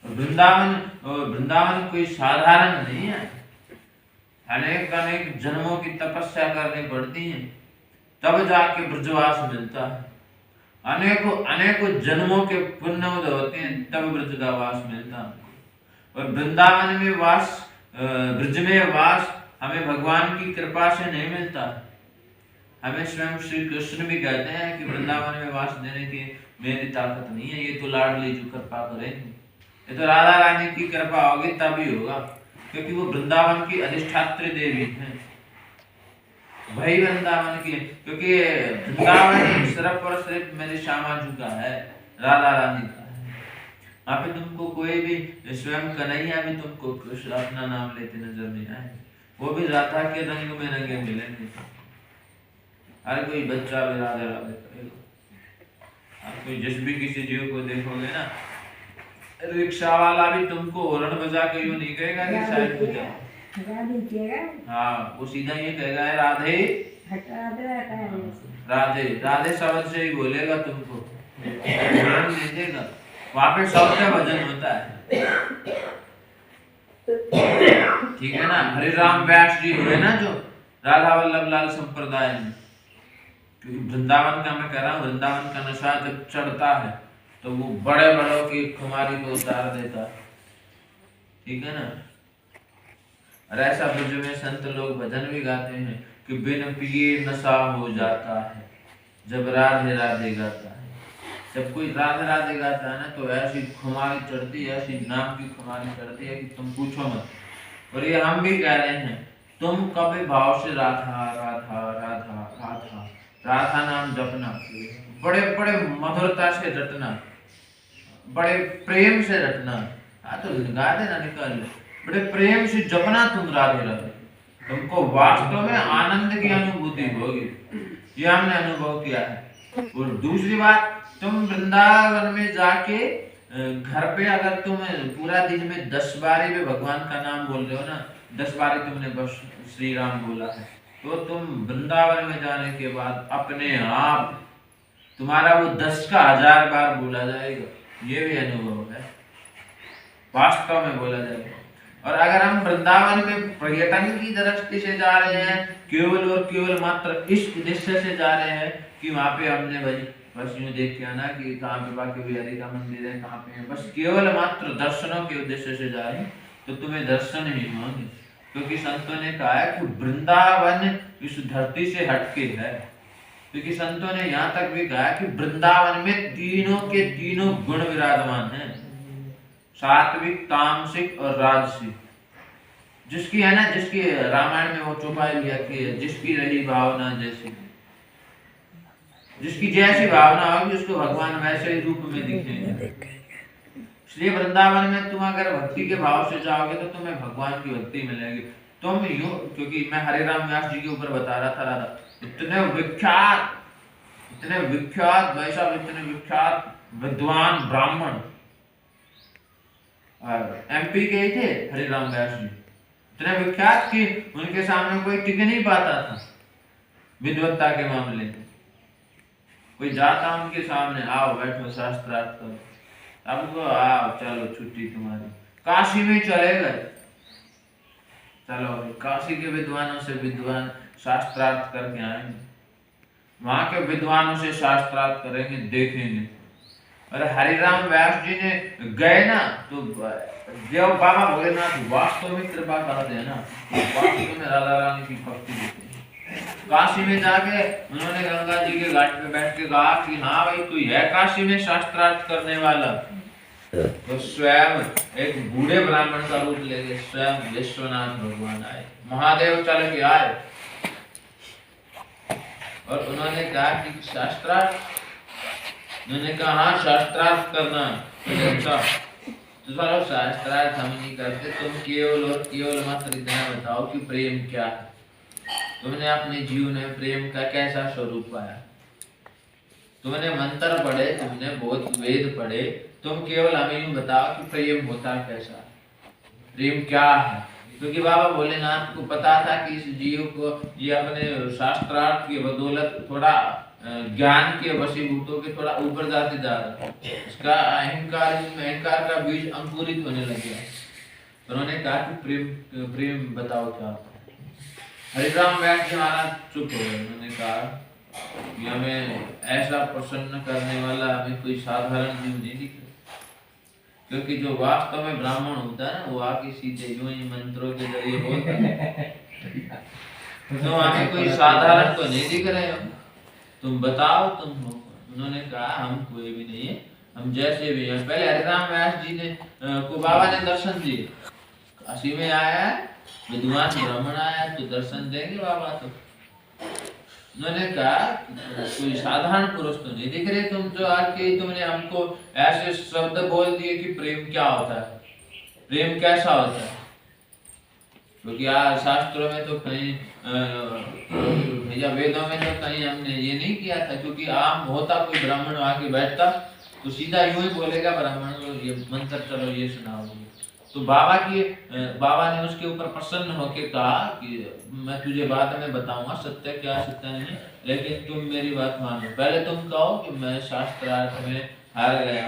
वृंदावन। वृंदावन कोई साधारण नहीं है, अनेक जन्मों की तपस्या करनी पड़ती है तब जाके ब्रजवास मिलता है। अनेकों जन्मों के पुण्य होते हैं तब ब्रज का वास मिलता है। और वृंदावन में वास, ब्रज में वास हमें भगवान की कृपा से नहीं मिलता। हमें स्वयं श्री कृष्ण भी कहते हैं कि वृंदावन में वास देने की मेरी ताकत नहीं है, ये तो लाडली जो कृपा करेंगे, ये तो राधा रानी की कृपा होगी तभी होगा, क्योंकि वो वृंदावन की अधिष्ठात्री देवी हैं। वही वृंदावन की, क्योंकि वृंदावन सिर्फ और सिर्फ मेरे श्यामा जी का है, राधा रानी का है। वहाँ पे तुमको कोई भी स्वयं कन्हैया भी तुमको कृष्ण अपना नाम लेते नजर नहीं आए, वो भी राधा के रंग में रंगे मिलेंगे। हर कोई बच्चा भी राधे राधे करेगा। आप कोई जिस भी किसी जीव को देखोगे ना, रिक्शा वाला भी तुमको हॉर्न बजा के यूं नहीं कहेगा कि साइड हो जाओ, हाँ वो सीधा ये कहेगा राधे राधे राधे शब्द से ही बोलेगा तुमको, हॉर्न नहीं देगा। वहाँ पे सबका भजन होता है, ठीक है ना। हरिराम व्यास जी हुए ना जो राधा वल्लभ लाल संप्रदाय में, क्योंकि वृंदावन का मैं कह रहा हूँ, वृंदावन का नशा जब चढ़ता है तो वो बड़े बड़ों की खुमारी को उतार देता है, ठीक है ना। और ऐसा ब्रज में संत लोग भजन भी गाते हैं कि बिन पिए नशा हो जाता है जब राधे राधे गाता है। जब कोई राधे राधे गाता है ना तो ऐसी खुमारी चढ़ती है, ऐसी नाम की खुमारी चढ़ती है कि तुम पूछो मत। और ये हम भी कह रहे हैं, तुम कभी भाव से राधा राधा राधा राधा राधा नाम जपना, बड़े बड़े मधुरता से रटना, बड़े प्रेम से रटना। हाँ तो गा देना, निकाल ले, बड़े प्रेम से जपना तुम राधे राधे, तुमको वास्तव में आनंद की अनुभूति होगी। ये हमने अनुभव किया है। और दूसरी बात, तुम वृंदावन में जाके घर पे अगर तुम पूरा दिन में 10 बारी भी भगवान का नाम बोल रहे हो ना, 10 बारी तुमने बस श्री राम बोला है, तो तुम वृंदावन में जाने के बाद अपने आप तुम्हारा वो 10 का 1000 बार बोला जाएगा। ये भी अनुभव है, वास्तव में बोला जाएगा। और अगर हम वृंदावन में पर्यटन की दृष्टि से जा रहे हैं, केवल और केवल मात्र इस उद्देश्य से जा रहे हैं कि वहां पे हमने भाई बस यूं देख के आना कि कहाँ पे बाकी बिहारी का मंदिर है, कहाँ पे है, बस केवल मात्र दर्शनों के उद्देश्य से जा रहे हैं, तो तुम्हें दर्शन ही होंगे। क्योंकि संतों ने कहा है कि वृंदावन इस धरती से हटके है। क्योंकि संतों ने यहाँ तक भी कहा कि वृंदावन में तीनों के तीनों गुण विराजमान हैं, सात्विक, तामसिक और राजसिक। जिसकी है ना, जिसकी रामायण में वो चौपाई लिखी है, जिसकी रही भावना जैसी, जिसकी जैसी भावना होगी उसको भगवान वैसे ही रूप में दिखेंगे। इसलिए वृंदावन में तुम अगर भक्ति के भाव से जाओगे तो तुम्हें भगवान की भक्ति मिलेगी। तुम यूं, क्योंकि मैं हरिराम व्यास जी के ऊपर बता रहा था, राधा इतने विख्यात भाई साहब, इतने विख्यात विद्वान ब्राह्मण एमपी के ही थे हरिराम व्यास जी, इतने विख्यात कि उनके सामने कोई टिक नहीं पाता था विद्वत्ता के मामले में। कोई जाता उनके सामने, आओ बैठो शास्त्रार्थ करो, अब तो आओ चलो छुट्टी तुम्हारी। काशी में चले गए, चलो काशी के विद्वानों से विद्वान शास्त्रार्थ करके आएंगे, वहां के विद्वानों से शास्त्रार्थ करेंगे, देखेंगे। और हरिराम व्यास जी ने गए ना तो देव बाबा भोलेनाथ वास्तव में कृपा करते हैं ना, वास्तव में राधा रानी की भक्ति देते हैं। काशी में जाके उन्होंने गंगा जी के घाट पे बैठ के कहा कि हाँ भाई तू है काशी में शास्त्रार्थ करने वाला, तो स्वयं एक बूढ़े ब्राह्मण का रूप लेके स्वयं विश्वनाथ भगवान आए, महादेव चल के आए और उन्होंने कहा कि शास्त्रार्थ, उन्होंने कहा हाँ शास्त्रार्थ करना। तो चलो शास्त्रार्थ हम नहीं करते, तुम केवल और केवल मात्र इतना बताओ कि प्रेम क्या है, तुमने अपने जीवन में प्रेम का कैसा स्वरूप पाया। तुमने मंत्र पढ़े, तुमने बहुत वेद पढ़े, तुम केवल हमें यूं बताओ कि प्रेम होता कैसा, प्रेम क्या है। क्योंकि बाबा भोलेनाथ को पता था कि इस जीव को ये अपने शास्त्रार्थ की बदौलत थोड़ा ज्ञान के वशीभूत होकर थोड़ा ऊपर जाते जा रहा है, इसका अहंकार का बीज अंकुरित होने लग गया। उन्होंने कहा कि प्रेम बताओ क्या। हरिराम व्यास जी महाराज चुप हो गए। उन्होंने कहा कि हमें ऐसा प्रसन्न करने वाला हमें कोई साधारण जीव नहीं दिख रहा, क्योंकि जो वास्तव में ब्राह्मण होता है ना वो आके सीधे यूं ही मंत्रों के जरिए बोलता है, तो हमें कोई साधारण तो नहीं दिख रहे हम, तुम बताओ तुम हो। उन्होंने कहा हम कोई भी नहीं है, हम जैसे भी हैं। पहले हरिराम व्यास जी ने को बाबा ने दर्शन दिए, काशी में आया विद्वान ब्राह्मण आया तो दर्शन देंगे बाबा। तो उन्होंने कहा कोई साधारण पुरुष तो नहीं दिख रहे तुम, जो आके तुमने हमको ऐसे शब्द बोल दिए कि प्रेम क्या होता है, प्रेम कैसा होता है। क्योंकि शास्त्रों में तो कहीं या वेदों में तो कहीं हमने ये नहीं किया था, क्योंकि आम होता कोई ब्राह्मण आके बैठता तो सीधा यूं ही बोलेगा ब्राह्मण को ये मंत्र चलो ये सुनाओ। तो बाबा ने उसके ऊपर प्रसन्न होकर कहा कि मैं तुझे बाद में बताऊंगा सत्य क्या सत्य नहीं, लेकिन तुम मेरी बात मानो। पहले तुम कहो कि मैं शास्त्रार्थ में हार गया,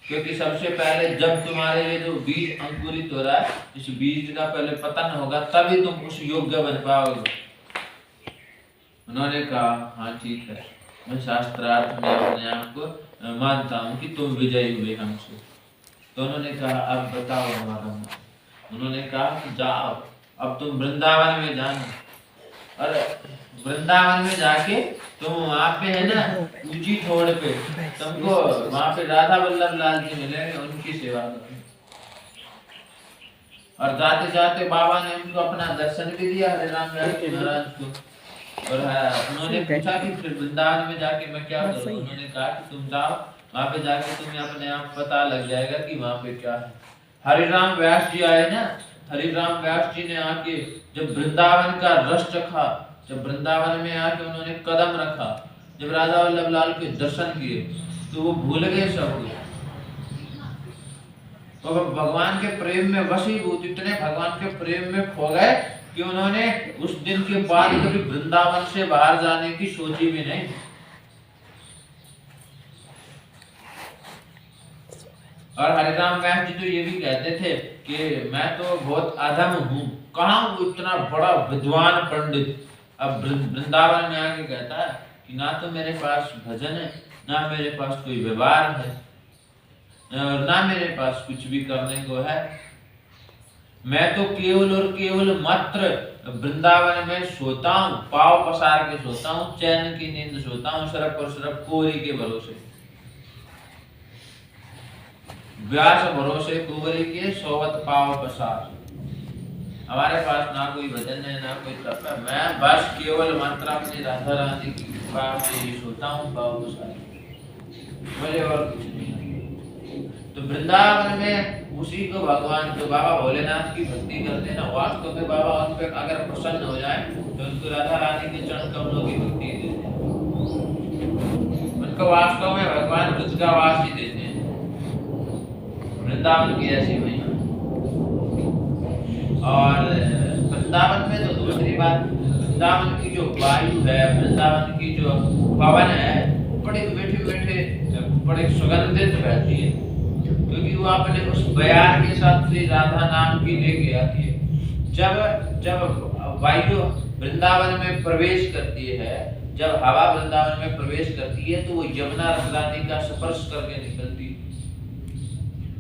क्योंकि सबसे पहले जब तुम्हारे ये जो बीज अंकुरित हो रहा है, इस बीज का पहले पतन होगा तभी तुम उस योग्य बन पाओगे। उन्होंने कहा हाँ ठीक है, मैं शास्त्रार्थ में अपने आप को मानता हूँ कि तुम विजयी हुए हमसे। तो उन्होंने कहा अब बताओ हमारा नाम। उन्होंने कहा कि जाओ अब तुम वृंदावन में जाना, और वृंदावन में जाके तुम वहाँ पे है ना ऊंची छोड़ पे तुमको वहाँ पे राधा वल्लभ लाल जी मिलेंगे, उनकी सेवा करो। और जाते जाते बाबा ने उनको अपना दर्शन भी दिया हरिराम व्यास जी महाराज को। और उन्होंने पूछा कि फिर वृंदावन में जाके मैं क्या करूँ। उन्होंने कहा कि तुम जाओ वहाँ पे जाके तुम्हें अपने आप पता लग जाएगा कि वहाँ पे क्या है। हरिराम व्यास जी आए ना, हरिराम व्यास जी ने आके जब वृंदावन का रस चखा, जब वृंदावन में आके उन्होंने कदम रखा, जब राधा वल्लभ लाल के दर्शन किए तो वो भूल गए सब कुछ। तो भगवान के प्रेम में वशीभूत, इतने भगवान के प्रेम में खो गए कि उन्होंने उस दिन के बाद कभी वृंदावन से बाहर जाने की सोची भी नहीं। और हरिराम व्यास जी तो ये भी कहते थे कि मैं तो बहुत अधम हूँ, कहाँ वो इतना बड़ा विद्वान पंडित। अब वृंदावन में आके कहता है कि ना तो मेरे पास भजन है, ना मेरे पास कोई व्यवहार है, ना मेरे पास कुछ भी करने को है। मैं तो केवल और केवल मात्र वृंदावन में सोता हूँ, पाव पसार के सोता हूँ, चैन की नींद सोता हूँ, सिर्फ और सिर्फ कोरी के भरोसे, व्यास भरोसे कोरी के सोवत पाव पसार। हमारे पास ना कोई भजन है ना कोई तप है, मैं बस केवल मात्र अपनी राधा रानी की कृपा से ही सोता हूँ पाव पसार, मुझे और कुछ नहीं। तो वृंदावन में उसी को भगवान, तो बाबा भोलेनाथ की भक्ति करते हैं ना, वास्तव में बाबा उन पर अगर प्रसन्न हो जाए तो उनको राधा रानी के चरण कमलों की भक्ति देते हैं, उनको वास्तव में भगवान ब्रज का वास ही देते हैं, वृंदावन की ऐसी महिमा। और वृंदावन में तो दूसरी बात, वृंदावन की जो वायु है, वृंदावन की जो पवन है, बड़े मीठे मीठे, बड़े सुगंधित बहती है, क्योंकि वो अपने उस बयार के साथ श्री राधा नाम की लेके आती है। जब वायु वृंदावन में प्रवेश करती है, जब हवा वृंदावन में प्रवेश करती है, तो वो यमुना रसरानी का स्पर्श करके निकलती है।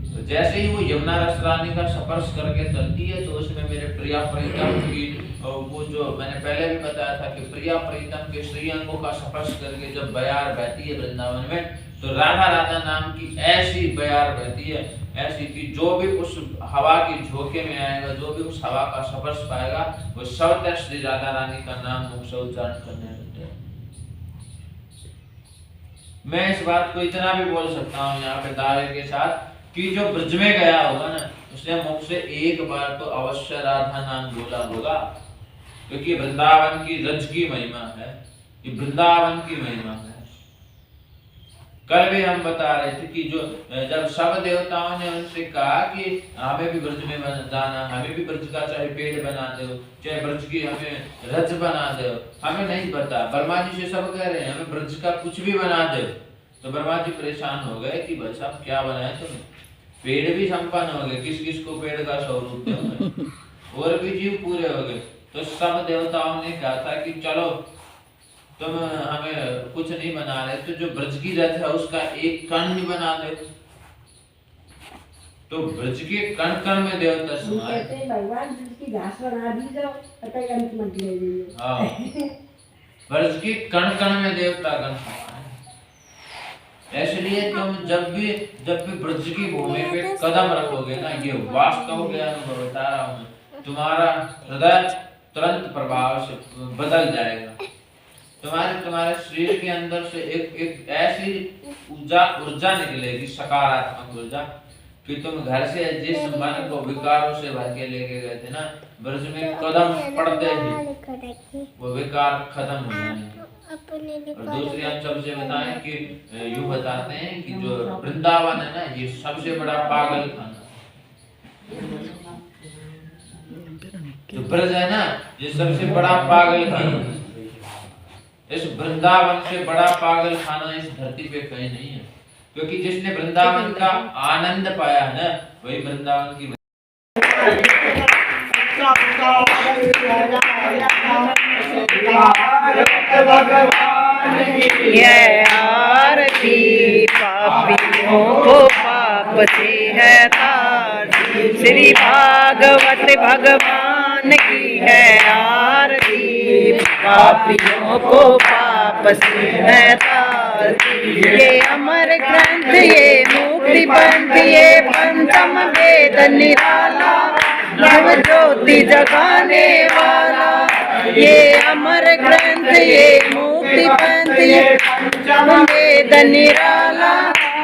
तो जैसे ही वो यमुना रसरानी का स्पर्श करके चलती है, तो उसमें मेरे प्रिया प्रीतम की, वो जो मैंने पहले भी बताया था कि प्रिया प्रीतम के श्रीअंगों का स्पर्श करके जब बयार बहती है वृंदावन में, तो राधा राधा नाम की ऐसी बयार बहती है, ऐसी कि जो भी उस हवा की झोंके में आएगा, जो भी उस हवा का स्पर्श पाएगा, वो सब श्री राधा रानी का नाम मुख से उच्चारण करने लगते हैं। मैं इस बात को इतना भी बोल सकता हूँ यहाँ पे दावे के साथ कि जो ब्रज में गया होगा ना, उसने मुख से एक बार तो अवश्य राधा नाम बोला होगा, क्योंकि वृंदावन की रज की महिमा है, ये वृंदावन की महिमा है। कल भी हम बता रहे थे कि जो जब सब देवताओं ने उनसे कहा कि हमें भी ब्रज में जाना, हमें भी ब्रज का चाहे पेड़ बना दो, चाहे ब्रज की हमें रज बना दो, हमें नहीं पता, ब्रह्मा जी से सब कह रहे हैं हमें ब्रज का कुछ भी बना दो। तो ब्रह्मा जी परेशान हो गए कि भाई साहब क्या बनाए तुमने, पेड़ भी संपन्न हो गए, किस किस को पेड़ का स्वरूप दोगे, और भी जीव पूरे हो गए। तो सब देवताओं ने कहा था कि चलो तुम हमें कुछ नहीं बना रहे, तो जो ब्रज की रथ है उसका एक कण भी बना दे। तो ब्रज के कण कण में देवता समाये, कहते हैं भगवान ब्रज की घास बना दी जाओ, पता ही अंत मत ले लीजिए। हाँ, ब्रज के कण कण में देवता गण समाये। इसलिए तुम जब भी ब्रज की भूमि पे कदम रखोगे ना, ये वास्तव के अनुभव बता रहा हूँ, तुम्हारा हृदय तुरंत प्रभाव से बदल जाएगा। तुम्हारे शरीर के अंदर से एक ऐसी ऊर्जा निकलेगी, सकारात्मक ऊर्जा, कि तुम घर से जिस मन को विकारों से भर के लेके गए थे ना, ब्रज में कदम पड़ते ही वो विकार खत्म हो जाएंगे। और दूसरी हम सबसे बताएं कि यूं बताते हैं कि जो वृंदावन है ना, ये सबसे बड़ा पागल खाना, जो ब्रज है ना, ये सबसे बड़ा पागल खाना। इस वृंदावन से बड़ा पागल खाना इस धरती पे कहीं नहीं है, क्योंकि जिसने वृंदावन का आनंद पाया है ना, वही वृंदावन की ये आरती पापियों को पाप से है तार, श्री भागवत भगवान की है आरती, पापियों को पाप से है तार। ये अमर ग्रंथ, ये मुक्ति पंथ, ये पंचम वेद निराला, नव ज्योति जगाने वाला। ये अमर ग्रंथ, ये मुक्ति पंथ, ये पंचम वेद निराला,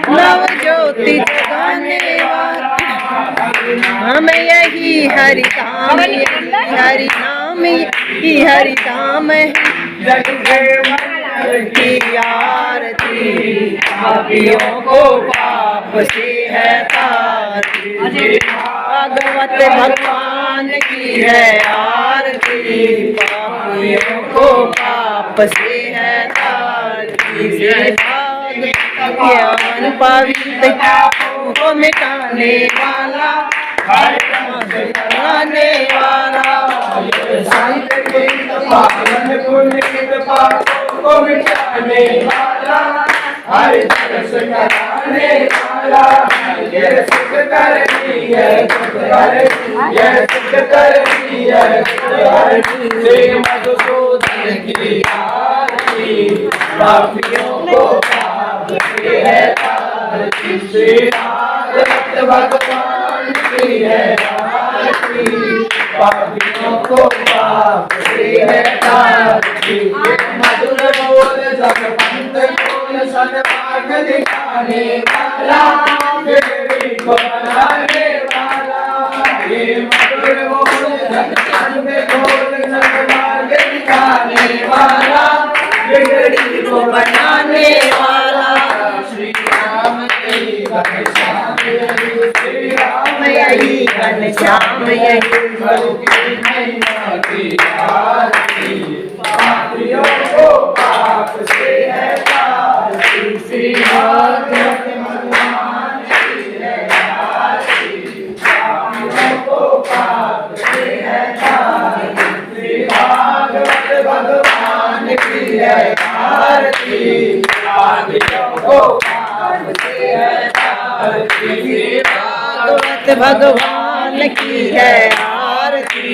नव ज्योति जगाने वाला। हमें यही हरि धाम, हरि नाम, हरि धाम की आरती, पापियों को पाप से है तार। भागवत भगवान की है आरती, पापियों को पाप से है तार। ज्ञान पवित्र को मिटाने वाला, मिटाने वाला, संत के पावन पुण्य के पापों को मिटाने वाला, हरि तरस कराने वाला, ये सुख करनी है सुख करनी, ये सुख करनी है सुख करनी। श्री मधुसूदन की आरती, पापियों को पाप की है आरती। श्री भागवत भगवान की है आरती, पापियों को पाप की है आरती। मधुर बोल जग पंत बोल सन्मार्ग दिखाने वाला, बिगड़ी को बनाने वाला। ये मधुर बोल जग पंत बोल सन्मार्ग दिखाने वाला, बिगड़ी को बनाने वाला। श्री राम यही घनश्याम यही, श्री राम यही घनश्याम यही, प्रभु की महिमा की आरती। पापियों को पाप से है तारती, श्री भागवत भगवान की है आरती। पापियों को पाप से है तारती, श्री भागवत भगवान की है आरती। पापियों को पाप से है तारती, श्री भागवत भगवान की है आरती।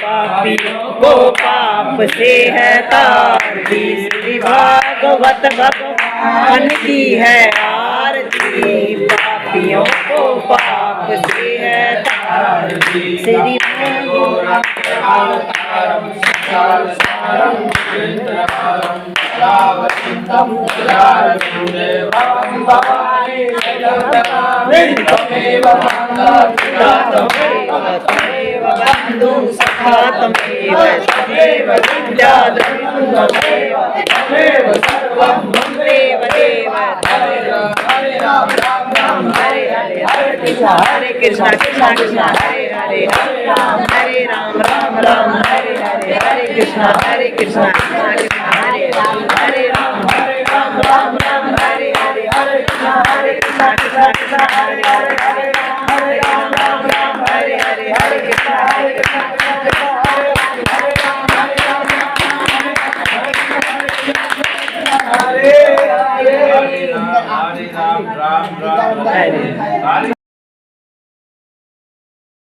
पापियों को पाप से है तारती, श्री भागवत भगवान की है आरती। पापियों को पाप से है तारती, श्री भागवत अवतारम संसारसारम चंद्रहारम रावचिंतम उदारदेवं भवानी जगत्तारिणी। तमेव माता पिता तमेव बन्धुः सखा तमेव विद्या धर्मं तमेव सर्वं त्वमेव देव। हरे राम राम राम हरे हरे, हरे कृष्ण कृष्ण कृष्ण हरे हरे, हरे राम राम राम हरे हरे, हरे कृष्ण कृष्ण कृष्ण हरे राम, हरे राम राम राम हरे हरे, हरे कृष्ण कृष्ण कृष्ण हरे हरे, हरे राम राम हरे हरे, हरे कृष्ण कृष्ण कृष्ण हरे राम, हरे राम हरे हरे। हरे राम राम राम हरे